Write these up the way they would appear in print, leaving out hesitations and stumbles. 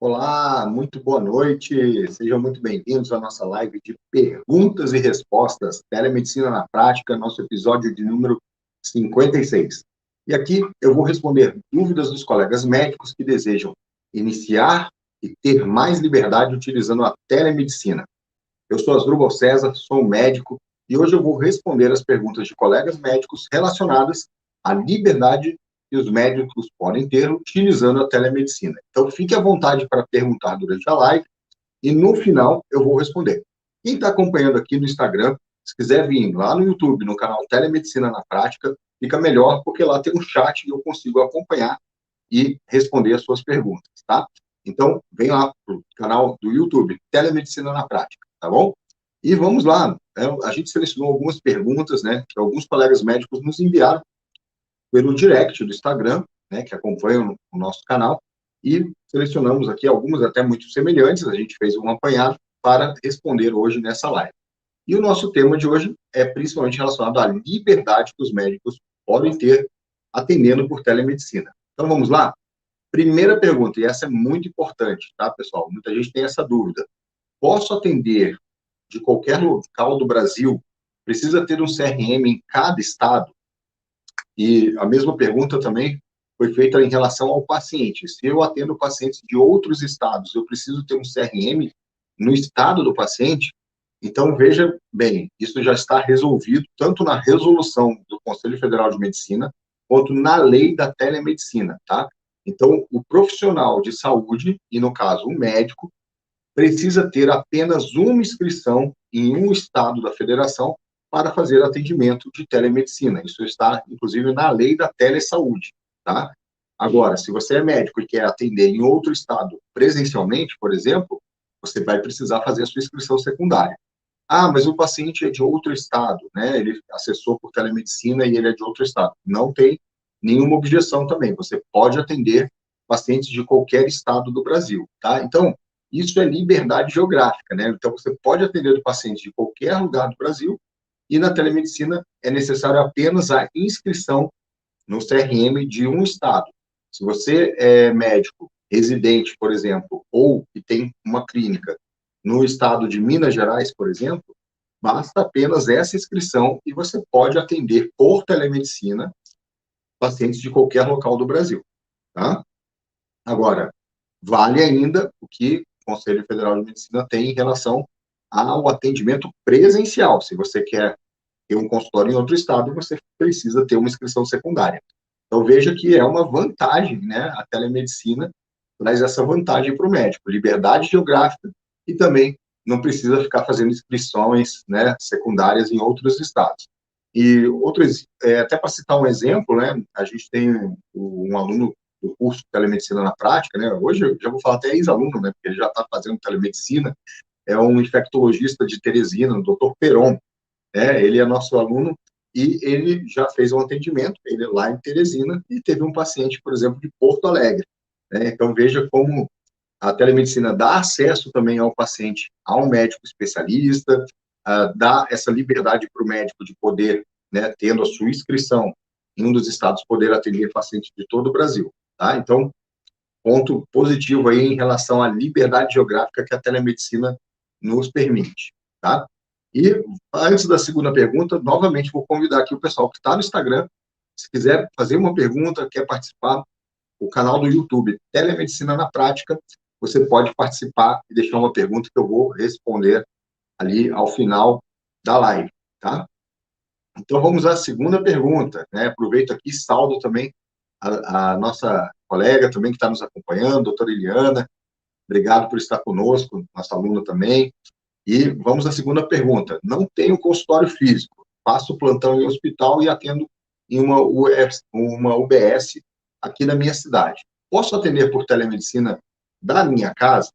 Olá, muito boa noite. Sejam muito bem-vindos à nossa live de perguntas e respostas, Telemedicina na Prática, nosso episódio de número 56. E aqui eu vou responder dúvidas dos colegas médicos que desejam iniciar e ter mais liberdade utilizando a telemedicina. Eu sou Asdrubal César, sou médico e hoje eu vou responder as perguntas de colegas médicos relacionadas à liberdade que os médicos podem ter utilizando a telemedicina. Então, fique à vontade para perguntar durante a live e, no final, eu vou responder. Quem está acompanhando aqui no Instagram, se quiser vir lá no YouTube, no canal Telemedicina na Prática, fica melhor, porque lá tem um chat e eu consigo acompanhar e responder as suas perguntas, tá? Então, vem lá para o canal do YouTube, Telemedicina na Prática, tá bom? E vamos lá, a gente selecionou algumas perguntas, né, que alguns colegas médicos nos enviaram pelo direct do Instagram, né, que acompanham o nosso canal, e selecionamos aqui algumas até muito semelhantes, a gente fez um apanhado para responder hoje nessa live. E o nosso tema de hoje é principalmente relacionado à liberdade que os médicos podem ter atendendo por telemedicina. Então, vamos lá? Primeira pergunta, e essa é muito importante, tá, pessoal? Muita gente tem essa dúvida. Posso atender de qualquer local do Brasil? Precisa ter um CRM em cada estado? E a mesma pergunta também foi feita em relação ao paciente. Se eu atendo pacientes de outros estados, eu preciso ter um CRM no estado do paciente? Então, veja bem, isso já está resolvido tanto na resolução do Conselho Federal de Medicina, quanto na lei da telemedicina, tá? Então, o profissional de saúde, e no caso o médico, precisa ter apenas uma inscrição em um estado da federação para fazer atendimento de telemedicina. Isso está, inclusive, na lei da telesaúde, tá? Agora, se você é médico e quer atender em outro estado presencialmente, por exemplo, você vai precisar fazer a sua inscrição secundária. Ah, mas o paciente é de outro estado, né? Ele acessou por telemedicina e ele é de outro estado. Não tem nenhuma objeção também. Você pode atender pacientes de qualquer estado do Brasil, tá? Então, isso é liberdade geográfica, né? Então, você pode atender o paciente de qualquer lugar do Brasil e na telemedicina é necessário apenas a inscrição no CRM de um estado. Se você é médico residente, por exemplo, ou que tem uma clínica no estado de Minas Gerais, por exemplo, basta apenas essa inscrição e você pode atender por telemedicina pacientes de qualquer local do Brasil, tá? Agora, vale ainda o que o Conselho Federal de Medicina tem em relação ao atendimento presencial. Se você quer ter um consultório em outro estado, você precisa ter uma inscrição secundária. Então, veja que é uma vantagem, né? A telemedicina traz essa vantagem para o médico, liberdade geográfica e também não precisa ficar fazendo inscrições, né, secundárias em outros estados. E outros, até para citar um exemplo, né, a gente tem um aluno do curso de telemedicina na prática, né, hoje eu já vou falar até ex-aluno, né, porque ele já está fazendo telemedicina, é um infectologista de Teresina, o Dr. Peron, né, ele é nosso aluno e ele já fez um atendimento, ele é lá em Teresina, e teve um paciente, por exemplo, de Porto Alegre, né, então veja como a telemedicina dá acesso também ao paciente a um médico especialista, dá essa liberdade para o médico de poder, né, tendo a sua inscrição em um dos estados, poder atender pacientes de todo o Brasil, tá? Então, ponto positivo aí em relação à liberdade geográfica que a telemedicina nos permite, tá? E antes da segunda pergunta, novamente vou convidar aqui o pessoal que está no Instagram, se quiser fazer uma pergunta, quer participar, o canal do YouTube Telemedicina na Prática, você pode participar e deixar uma pergunta que eu vou responder ali ao final da live, tá? Então, vamos à segunda pergunta, né? Aproveito aqui e saldo também a nossa colega também que está nos acompanhando, doutora Eliana, obrigado por estar conosco, nossa aluna também. E vamos à segunda pergunta. Não tenho consultório físico, faço plantão em hospital e atendo em uma UBS aqui na minha cidade. Posso atender por telemedicina da minha casa?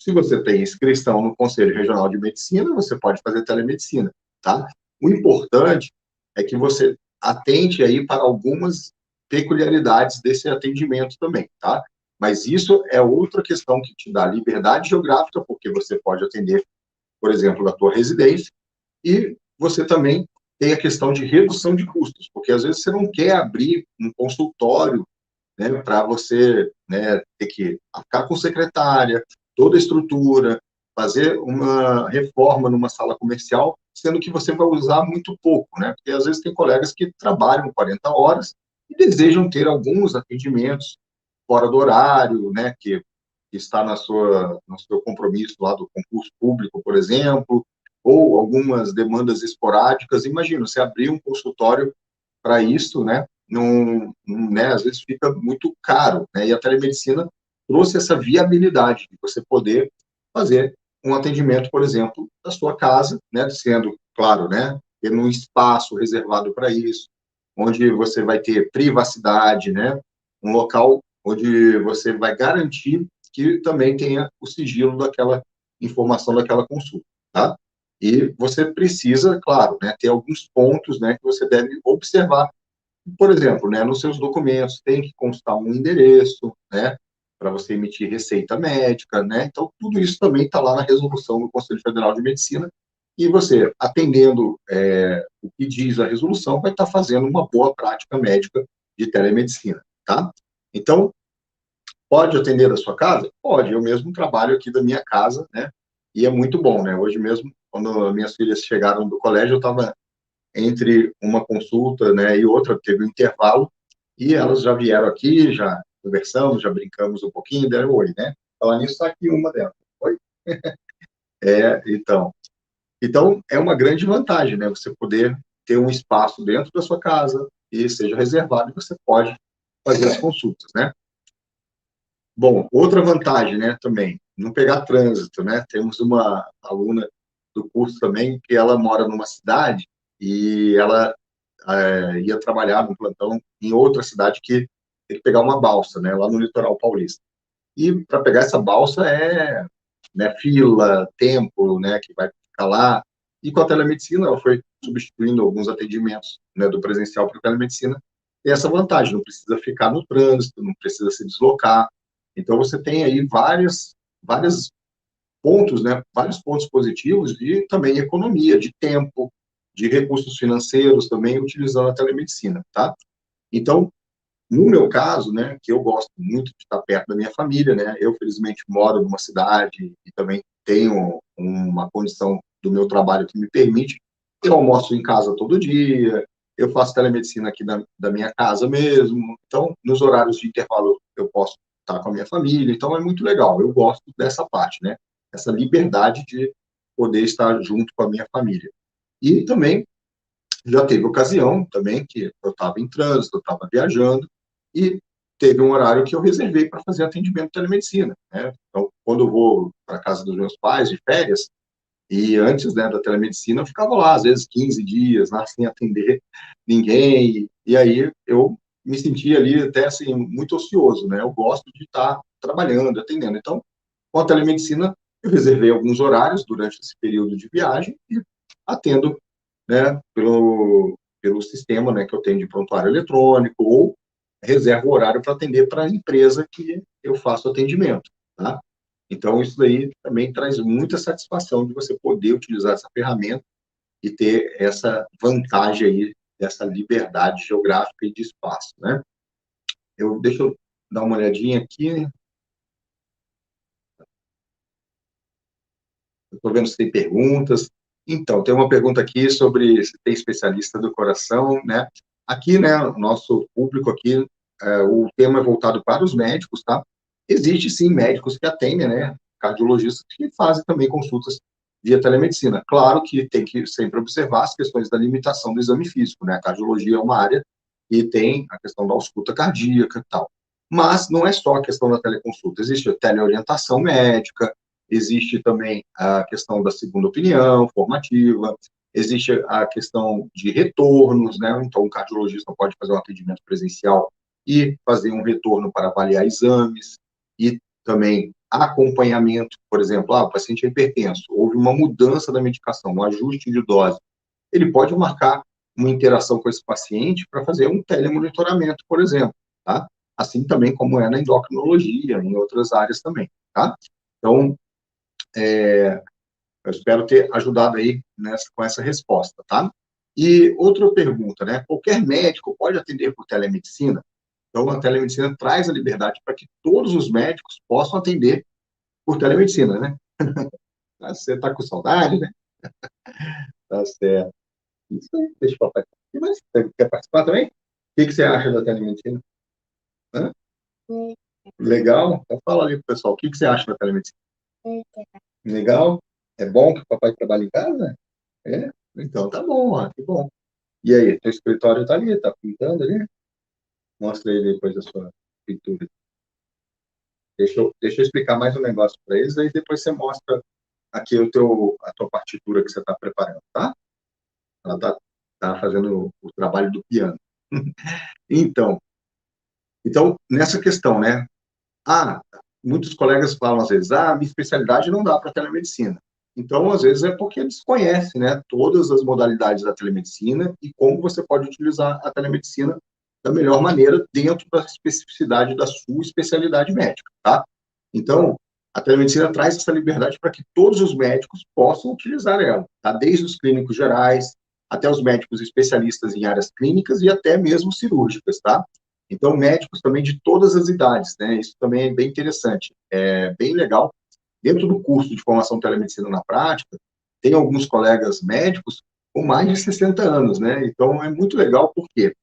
Se você tem inscrição no Conselho Regional de Medicina, você pode fazer telemedicina, tá? O importante é que você atente aí para algumas peculiaridades desse atendimento também, tá? Mas isso é outra questão que te dá liberdade geográfica, porque você pode atender, por exemplo, da tua residência, e você também tem a questão de redução de custos, porque às vezes você não quer abrir um consultório né, para você, né, ter que ficar com secretária, toda a estrutura, fazer uma reforma numa sala comercial, sendo que você vai usar muito pouco, né? Porque às vezes tem colegas que trabalham 40 horas e desejam ter alguns atendimentos fora do horário, né, que está no seu compromisso lá do concurso público, por exemplo, ou algumas demandas esporádicas. Imagina, você abrir um consultório para isso, né, né, às vezes fica muito caro, né, e a telemedicina trouxe essa viabilidade de você poder fazer um atendimento, por exemplo, da sua casa, né, sendo, claro, né, tendo um espaço reservado para isso, onde você vai ter privacidade, né, um local onde você vai garantir que também tenha o sigilo daquela informação daquela consulta, tá? E você precisa, claro, né, ter alguns pontos, né, que você deve observar. Por exemplo, né, nos seus documentos tem que constar um endereço, né, para você emitir receita médica, né? Então, tudo isso também está lá na resolução do Conselho Federal de Medicina, e você, atendendo o que diz a resolução, vai estar fazendo uma boa prática médica de telemedicina, tá? Então, pode atender da sua casa? Pode, eu mesmo trabalho aqui da minha casa, né? E é muito bom, né? Hoje mesmo, quando minhas filhas chegaram do colégio, eu estava entre uma consulta, né, e outra, teve um intervalo, e elas já vieram aqui, já conversamos, já brincamos um pouquinho, deram oi, né? Falar nisso, está aqui uma delas. Oi? Então, é uma grande vantagem, né? Você poder ter um espaço dentro da sua casa e seja reservado e você pode fazer as consultas, né? Bom, outra vantagem, né, também, não pegar trânsito, né? Temos uma aluna do curso também que ela mora numa cidade e ela ia trabalhar no plantão em outra cidade que tem que pegar uma balsa, né, lá no litoral paulista. E para pegar essa balsa né, fila, tempo, né, que vai ficar lá. E com a telemedicina, ela foi substituindo alguns atendimentos, né, do presencial para a telemedicina. Tem essa vantagem, não precisa ficar no trânsito, não precisa se deslocar. Então, você tem aí vários pontos, né, vários pontos positivos de também economia, de tempo, de recursos financeiros também, utilizando a telemedicina, tá? Então, no meu caso, né, que eu gosto muito de estar perto da minha família, né, eu felizmente moro numa cidade e também tenho uma condição do meu trabalho que me permite, eu almoço em casa todo dia, eu faço telemedicina aqui da minha casa mesmo, então, nos horários de intervalo eu posso estar com a minha família, então é muito legal, eu gosto dessa parte, né, essa liberdade de poder estar junto com a minha família. E também já teve ocasião também que eu estava em trânsito, eu estava viajando, e teve um horário que eu reservei para fazer atendimento de telemedicina, né? Então, quando eu vou para a casa dos meus pais de férias, e antes, né, da telemedicina, eu ficava lá, às vezes, 15 dias, lá, sem atender ninguém, e aí eu me sentia ali até, assim, muito ocioso, né? Eu gosto de estar trabalhando, atendendo. Então, com a telemedicina, eu reservei alguns horários durante esse período de viagem e atendo, né, pelo sistema, né, que eu tenho de prontuário eletrônico, ou reservo o horário para atender para a empresa que eu faço atendimento, tá? Então, isso daí também traz muita satisfação de você poder utilizar essa ferramenta e ter essa vantagem aí, dessa liberdade geográfica e de espaço, né? Deixa eu dar uma olhadinha aqui, estou vendo se tem perguntas. Então, tem uma pergunta aqui sobre se tem especialista do coração, né? Aqui, né, o nosso público aqui, o tema é voltado para os médicos, tá? Existe, sim, médicos que atendem, né? Cardiologistas que fazem também consultas via telemedicina. Claro que tem que sempre observar as questões da limitação do exame físico, né? A cardiologia é uma área e tem a questão da ausculta cardíaca e tal. Mas não é só a questão da teleconsulta, existe a teleorientação médica, existe também a questão da segunda opinião formativa, existe a questão de retornos, né? Então, o cardiologista pode fazer um atendimento presencial e fazer um retorno para avaliar exames, e também acompanhamento, por exemplo, o paciente é hipertenso, houve uma mudança da medicação, um ajuste de dose, ele pode marcar uma interação com esse paciente para fazer um telemonitoramento, por exemplo, tá? Assim também como é na endocrinologia, em outras áreas também, tá? Então, eu espero ter ajudado aí com essa resposta, tá? E outra pergunta, né? Qualquer médico pode atender por telemedicina? Então, a telemedicina traz a liberdade para que todos os médicos possam atender por telemedicina, né? Você está com saudade, né? Tá certo. Isso aí, deixa eu papai. Mas você quer participar também? O que você acha da telemedicina? Hã? Legal? Então fala ali pro pessoal, o que você acha da telemedicina? Legal? É bom que o papai trabalhe em casa? É? Então tá bom, ó, que bom. E aí, teu escritório tá ali, tá pintando ali? Mostra aí depois a sua pintura. Deixa eu explicar mais um negócio para eles, aí depois você mostra aqui a tua partitura que você está preparando, tá? Ela tá fazendo o trabalho do piano. Então, nessa questão, né? Ah, muitos colegas falam às vezes, minha especialidade não dá para telemedicina. Então, às vezes, é porque eles conhecem, né, todas as modalidades da telemedicina e como você pode utilizar a telemedicina da melhor maneira dentro da especificidade da sua especialidade médica, tá? Então, a telemedicina traz essa liberdade para que todos os médicos possam utilizar ela, tá? Desde os clínicos gerais até os médicos especialistas em áreas clínicas e até mesmo cirúrgicas, tá? Então, médicos também de todas as idades, né? Isso também é bem interessante, é bem legal. Dentro do curso de formação telemedicina na prática, tem alguns colegas médicos com mais de 60 anos, né? Então, é muito legal porque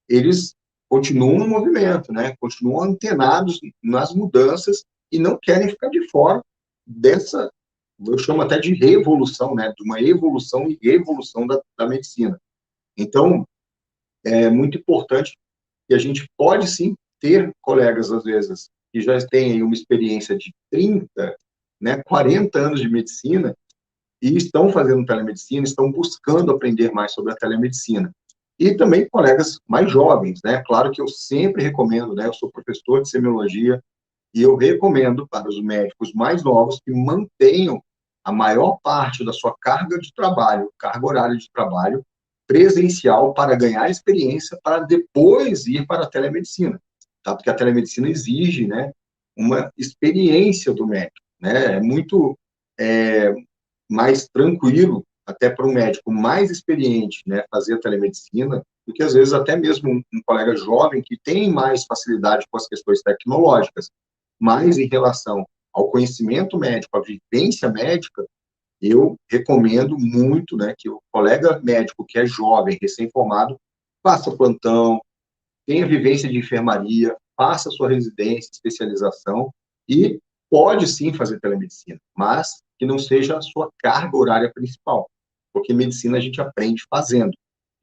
eles continuam no movimento, né? Continuam antenados nas mudanças e não querem ficar de fora dessa, eu chamo até de revolução, né? De uma evolução e revolução da medicina. Então, é muito importante que a gente pode sim ter colegas, às vezes, que já têm uma experiência de 30, né, 40 anos de medicina e estão fazendo telemedicina, estão buscando aprender mais sobre a telemedicina. E também colegas mais jovens, né? Claro que eu sempre recomendo, né? Eu sou professor de semiologia e eu recomendo para os médicos mais novos que mantenham a maior parte da sua carga de trabalho, carga horária de trabalho, presencial para ganhar experiência para depois ir para a telemedicina, tá? Porque a telemedicina exige, né, uma experiência do médico, né? É muito mais tranquilo até para um médico mais experiente, né, fazer a telemedicina do que às vezes até mesmo um colega jovem que tem mais facilidade com as questões tecnológicas, mas em relação ao conhecimento médico, à vivência médica, eu recomendo muito, né, que o colega médico que é jovem, recém-formado, faça plantão, tenha vivência de enfermaria, faça sua residência, especialização e pode sim fazer telemedicina, mas que não seja a sua carga horária principal, porque medicina a gente aprende fazendo.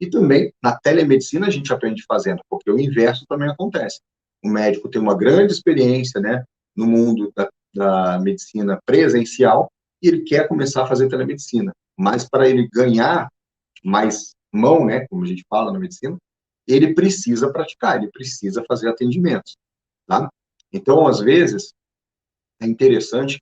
E também na telemedicina a gente aprende fazendo, porque o inverso também acontece. O médico tem uma grande experiência, né, no mundo da medicina presencial e ele quer começar a fazer telemedicina, mas para ele ganhar mais mão, né, como a gente fala na medicina, ele precisa praticar, ele precisa fazer atendimentos, tá? Então, às vezes, é interessante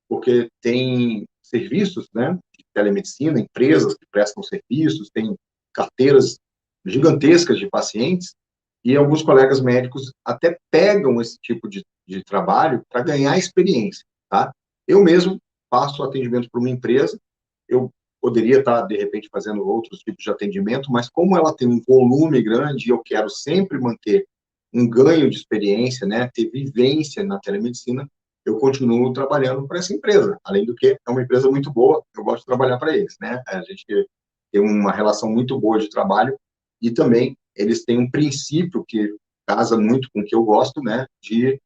porque tem serviços, né, de telemedicina, empresas que prestam serviços, tem carteiras gigantescas de pacientes e alguns colegas médicos até pegam esse tipo de trabalho para ganhar experiência, tá? Eu mesmo faço atendimento para uma empresa, eu poderia estar, de repente, fazendo outros tipos de atendimento, mas como ela tem um volume grande e eu quero sempre manter um ganho de experiência, né, ter vivência na telemedicina, eu continuo trabalhando para essa empresa. Além do que, é uma empresa muito boa, eu gosto de trabalhar para eles, né? A gente tem uma relação muito boa de trabalho e também eles têm um princípio que casa muito com o que eu gosto, né, de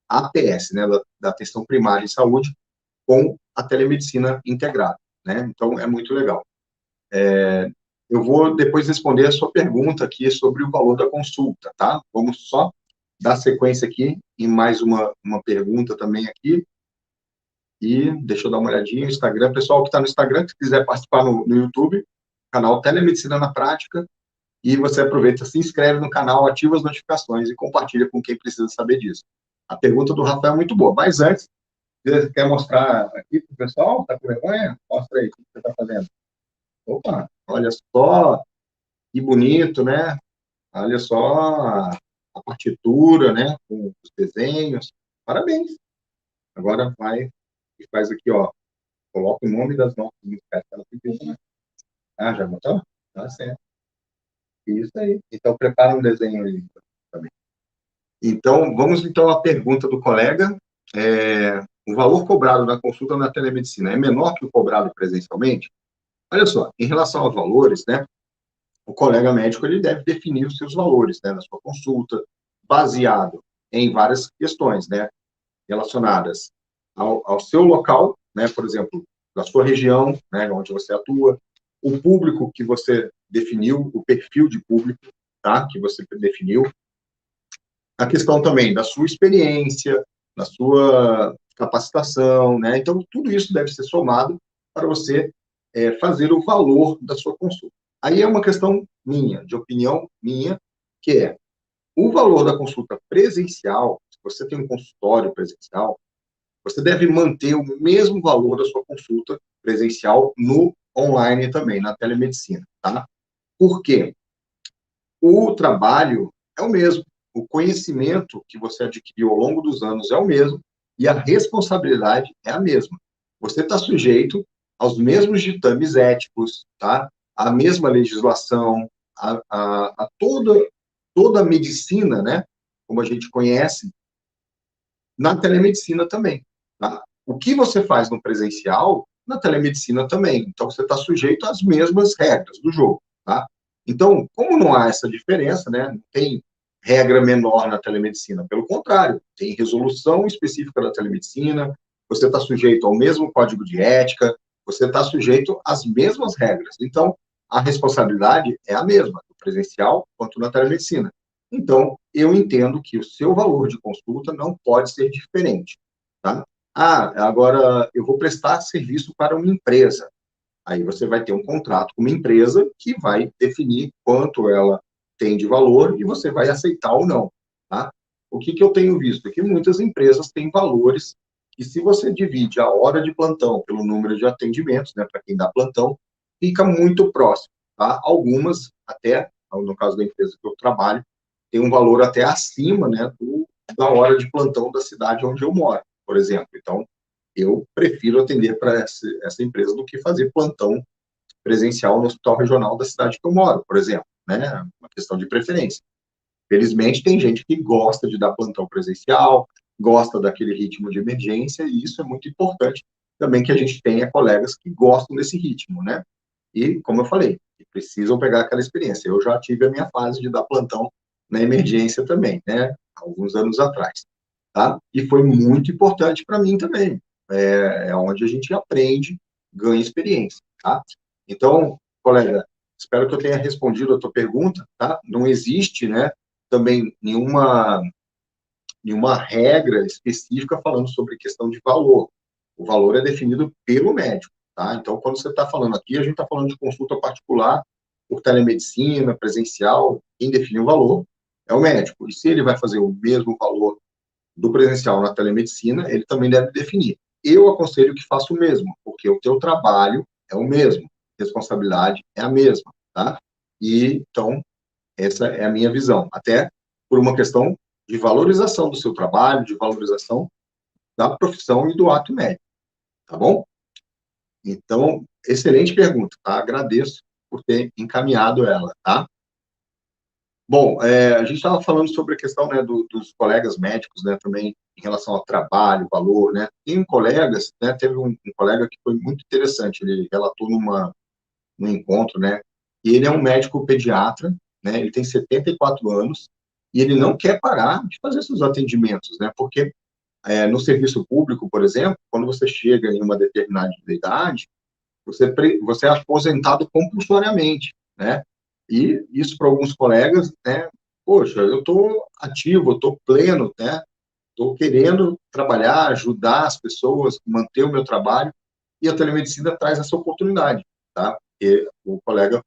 APS, né, da atenção primária em saúde, com a telemedicina integrada, né? Então, é muito legal. Eu vou depois responder a sua pergunta aqui sobre o valor da consulta, tá? Vamos só dar sequência aqui em mais uma pergunta também aqui. E deixa eu dar uma olhadinha no Instagram. Pessoal que está no Instagram, se quiser participar no YouTube, canal Telemedicina na Prática, e você aproveita, se inscreve no canal, ativa as notificações e compartilha com quem precisa saber disso. A pergunta do Rafael é muito boa, mas antes, você quer mostrar aqui para o pessoal? Está com vergonha? Mostra aí o que você está fazendo. Opa, olha só, que bonito, né? Olha só a partitura, né? Com os desenhos. Parabéns. Agora vai e faz aqui, ó. Coloca o nome das notas musicais que ela pediu, né? Ah, já botou? Tá certo. Isso aí. Então, prepara um desenho aí também. Então, vamos então à pergunta do colega. O valor cobrado na consulta na telemedicina é menor que o cobrado presencialmente? Olha só, em relação aos valores, né, o colega médico ele deve definir os seus valores, né, na sua consulta, baseado em várias questões, né, relacionadas ao seu local, né, por exemplo, da sua região, né, onde você atua, o público que você definiu, o perfil de público, tá, que você definiu, a questão também da sua experiência, da sua capacitação, né? Então, tudo isso deve ser somado para você fazer o valor da sua consulta. Aí é uma questão minha, de opinião minha, que é o valor da consulta presencial, se você tem um consultório presencial, você deve manter o mesmo valor da sua consulta presencial no online também, na telemedicina, tá? Por quê? O trabalho é o mesmo, o conhecimento que você adquiriu ao longo dos anos é o mesmo e a responsabilidade é a mesma. Você está sujeito aos mesmos ditames éticos, tá? À mesma legislação, a toda a medicina, né? Como a gente conhece, na telemedicina também, tá? O que você faz no presencial, na telemedicina também. Então, você está sujeito às mesmas regras do jogo, tá? Então, como não há essa diferença, né? Não tem regra menor na telemedicina. Pelo contrário, tem resolução específica da telemedicina, você está sujeito ao mesmo código de ética, você está sujeito às mesmas regras. Então, a responsabilidade é a mesma, no presencial quanto na telemedicina. Então, eu entendo que o seu valor de consulta não pode ser diferente, tá? Agora eu vou prestar serviço para uma empresa. Aí você vai ter um contrato com uma empresa que vai definir quanto ela tem de valor e você vai aceitar ou não, tá? O que eu tenho visto é que muitas empresas têm valores e se você divide a hora de plantão pelo número de atendimentos, né, para quem dá plantão, fica muito próximo, tá? Algumas, até, no caso da empresa que eu trabalho, tem um valor até acima, né, da hora de plantão da cidade onde eu moro, por exemplo. Então, eu prefiro atender para essa empresa do que fazer plantão presencial no hospital regional da cidade que eu moro, por exemplo, né? Uma questão de preferência. Felizmente, tem gente que gosta de dar plantão presencial, gosta daquele ritmo de emergência, e isso é muito importante também que a gente tenha colegas que gostam desse ritmo, né? E, como eu falei, precisam pegar aquela experiência. Eu já tive a minha fase de dar plantão na emergência também, né? Alguns anos atrás, tá? E foi muito importante para mim também. É onde a gente aprende, ganha experiência, tá? Então, colega, espero que eu tenha respondido a tua pergunta, tá? Não existe, né, também nenhuma regra específica falando sobre questão de valor. O valor é definido pelo médico, tá? Então, quando você está falando aqui, a gente está falando de consulta particular, por telemedicina, presencial, quem define o valor é o médico. E se ele vai fazer o mesmo valor do presencial na telemedicina, ele também deve definir. Eu aconselho que faça o mesmo, porque o teu trabalho é o mesmo, a responsabilidade é a mesma, tá? E, então, essa é a minha visão. Até por uma questão de valorização do seu trabalho, de valorização da profissão e do ato médico, tá bom? Então, excelente pergunta, tá? Agradeço por ter encaminhado ela, tá? Bom, a gente estava falando sobre a questão, né, dos colegas médicos, né, também em relação ao trabalho, valor, né? Tem colegas, né, teve um colega que foi muito interessante, ele relatou num encontro, né, e ele é um médico pediatra, né, ele tem 74 anos, e ele não quer parar de fazer seus atendimentos, né, porque no serviço público, por exemplo, quando você chega em uma determinada idade, você é aposentado compulsoriamente, né? E isso para alguns colegas, né? Poxa, eu estou ativo, eu estou pleno, né? Estou querendo trabalhar, ajudar as pessoas, manter o meu trabalho, e a telemedicina traz essa oportunidade, tá? Porque o colega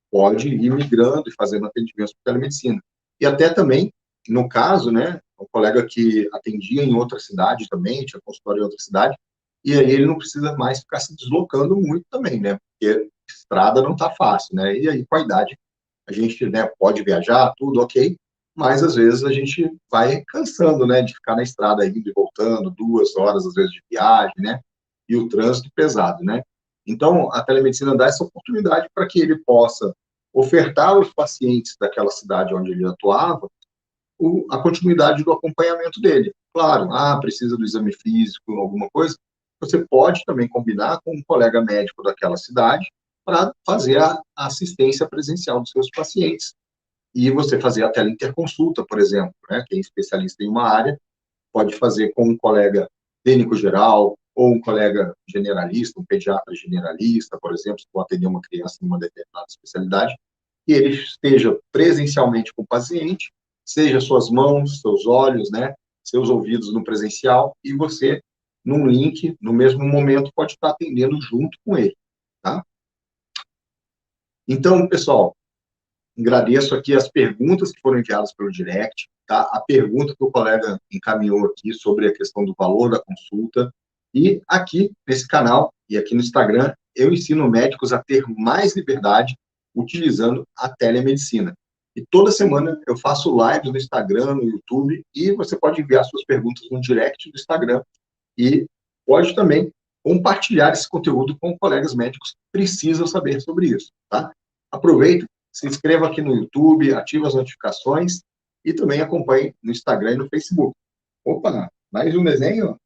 pode ir migrando e fazendo atendimentos por telemedicina. E até também, no caso, né, um colega que atendia em outra cidade também, tinha consultório em outra cidade, e aí ele não precisa mais ficar se deslocando muito também, né, porque estrada não está fácil, né, e aí com a idade a gente, né, pode viajar, tudo ok, mas às vezes a gente vai cansando, né, de ficar na estrada indo e voltando, 2 horas às vezes de viagem, né, e o trânsito pesado, né. Então, a telemedicina dá essa oportunidade para que ele possa ofertar aos pacientes daquela cidade onde ele atuava a continuidade do acompanhamento dele. Claro, precisa do exame físico, alguma coisa, você pode também combinar com um colega médico daquela cidade para fazer a assistência presencial dos seus pacientes. E você fazer a teleinterconsulta, por exemplo, né? Quem é especialista em uma área pode fazer com um colega clínico geral ou um colega generalista, um pediatra generalista, por exemplo, se for atender uma criança em uma determinada especialidade, que ele esteja presencialmente com o paciente, seja suas mãos, seus olhos, né, seus ouvidos no presencial, e você, num link, no mesmo momento, pode estar atendendo junto com ele, tá? Então, pessoal, agradeço aqui as perguntas que foram enviadas pelo direct, tá? A pergunta que o colega encaminhou aqui sobre a questão do valor da consulta. E aqui, nesse canal, e aqui no Instagram, eu ensino médicos a ter mais liberdade utilizando a telemedicina. E toda semana eu faço lives no Instagram, no YouTube, e você pode enviar suas perguntas no direct do Instagram e pode também compartilhar esse conteúdo com colegas médicos que precisam saber sobre isso, tá? Aproveita, se inscreva aqui no YouTube, ative as notificações e também acompanhe no Instagram e no Facebook. Opa, mais um desenho?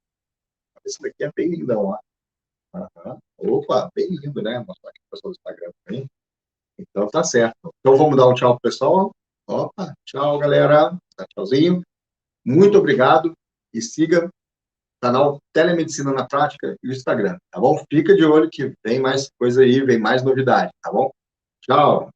Esse daqui é bem lindão, ó. Opa, bem lindo, né? Vou mostrar aqui para o pessoal do Instagram também. Então tá certo. Então vamos dar um tchau pro pessoal. Opa, tchau, galera. Tchauzinho. Muito obrigado e siga o canal Telemedicina na Prática e o Instagram, tá bom? Fica de olho que vem mais coisa aí, vem mais novidade, tá bom? Tchau.